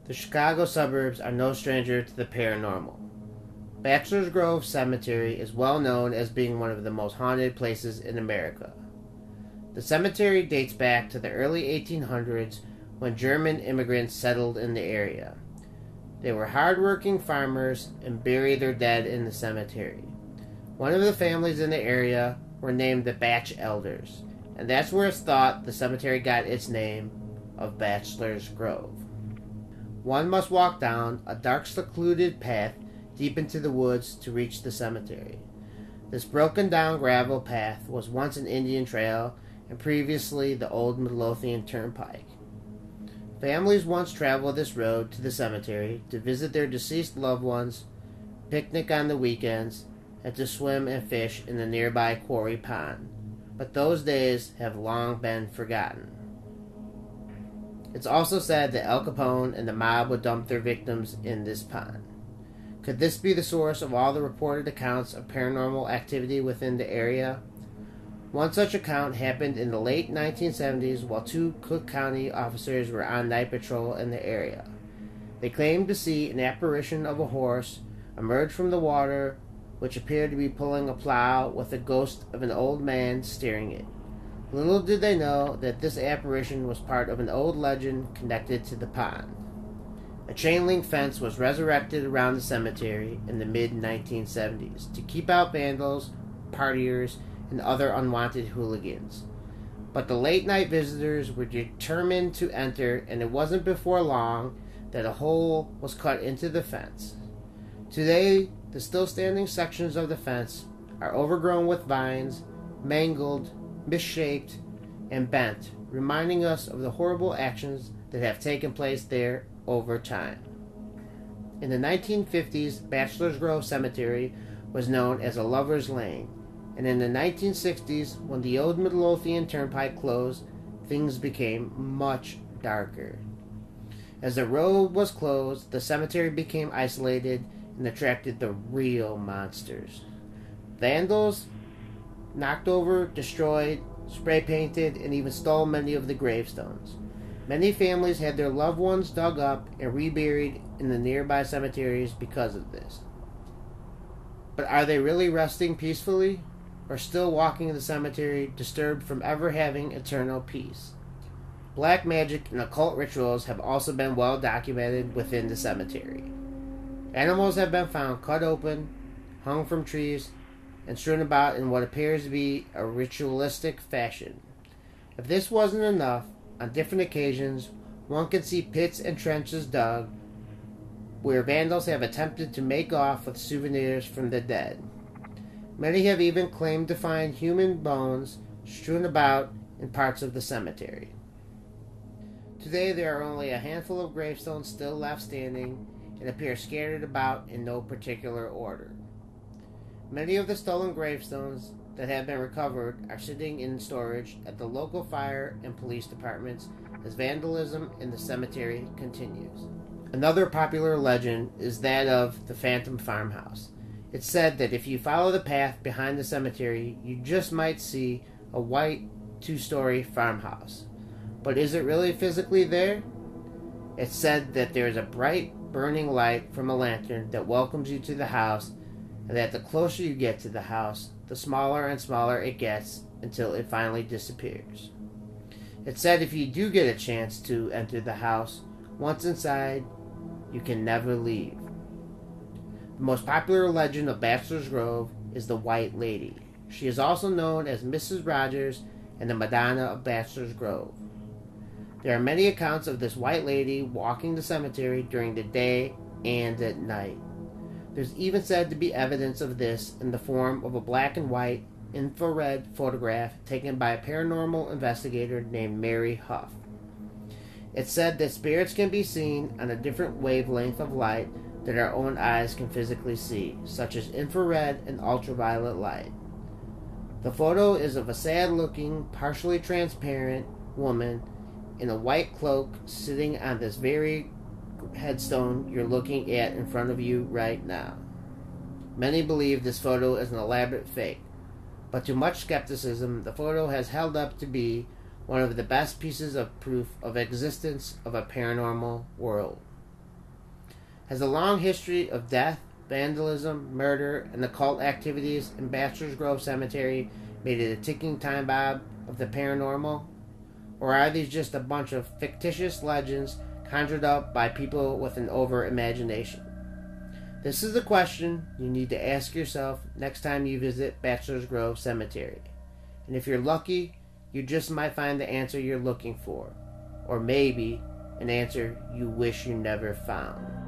The Chicago suburbs are no stranger to the paranormal. Bachelors Grove Cemetery is well known as being one of the most haunted places in America. The cemetery dates back to the early 1800s when German immigrants settled in the area. They were hard-working farmers and buried their dead in the cemetery. One of the families in the area were named the Batch Elders, and that's where it's thought the cemetery got its name of Bachelors Grove. One must walk down a dark, secluded path deep into the woods to reach the cemetery. This broken-down gravel path was once an Indian trail and previously the old Midlothian Turnpike. Families once traveled this road to the cemetery to visit their deceased loved ones, picnic on the weekends, and to swim and fish in the nearby quarry pond. But those days have long been forgotten. It's also said that Al Capone and the mob would dump their victims in this pond. Could this be the source of all the reported accounts of paranormal activity within the area? One such account happened in the late 1970s while two Cook County officers were on night patrol in the area. They claimed to see an apparition of a horse emerge from the water, which appeared to be pulling a plow with the ghost of an old man steering it. Little did they know that this apparition was part of an old legend connected to the pond. A chain-link fence was resurrected around the cemetery in the mid-1970s to keep out vandals, partiers, and other unwanted hooligans. But the late-night visitors were determined to enter, and it wasn't before long that a hole was cut into the fence. Today, the still-standing sections of the fence are overgrown with vines, mangled, misshaped, and bent, reminding us of the horrible actions that have taken place there over time. In the 1950s, Bachelors Grove Cemetery was known as a lover's lane, and in the 1960s, when the old Midlothian Turnpike closed, things became much darker. As the road was closed, the cemetery became isolated and attracted the real monsters. Vandals knocked over, destroyed, spray-painted, and even stole many of the gravestones. Many families had their loved ones dug up and reburied in the nearby cemeteries because of this. But are they really resting peacefully, or still walking the cemetery, disturbed from ever having eternal peace? Black magic and occult rituals have also been well documented within the cemetery. Animals have been found cut open, hung from trees, and strewn about in what appears to be a ritualistic fashion. If this wasn't enough, on different occasions, one can see pits and trenches dug where vandals have attempted to make off with souvenirs from the dead. Many have even claimed to find human bones strewn about in parts of the cemetery. Today there are only a handful of gravestones still left standing and appear scattered about in no particular order. Many of the stolen gravestones that have been recovered are sitting in storage at the local fire and police departments as vandalism in the cemetery continues. Another popular legend is that of the Phantom Farmhouse. It's said that if you follow the path behind the cemetery, you just might see a white two-story farmhouse. But is it really physically there? It's said that there is a bright, burning light from a lantern that welcomes you to the house, and that the closer you get to the house, the smaller and smaller it gets until it finally disappears. It's said if you do get a chance to enter the house, once inside, you can never leave. The most popular legend of Bachelors Grove is the White Lady. She is also known as Mrs. Rogers and the Madonna of Bachelors Grove. There are many accounts of this White Lady walking the cemetery during the day and at night. There's even said to be evidence of this in the form of a black and white infrared photograph taken by a paranormal investigator named Mary Huff. It's said that spirits can be seen on a different wavelength of light that our own eyes can physically see, such as infrared and ultraviolet light. The photo is of a sad-looking, partially transparent woman in a white cloak sitting on this very headstone you're looking at in front of you right now. Many believe this photo is an elaborate fake, but to much skepticism, the photo has held up to be one of the best pieces of proof of existence of a paranormal world. Has a long history of death, vandalism, murder, and occult activities in Bachelors Grove Cemetery made it a ticking time bomb of the paranormal? Or are these just a bunch of fictitious legends conjured up by people with an over-imagination? This is the question you need to ask yourself next time you visit Bachelors Grove Cemetery. And if you're lucky, you just might find the answer you're looking for. Or maybe an answer you wish you never found.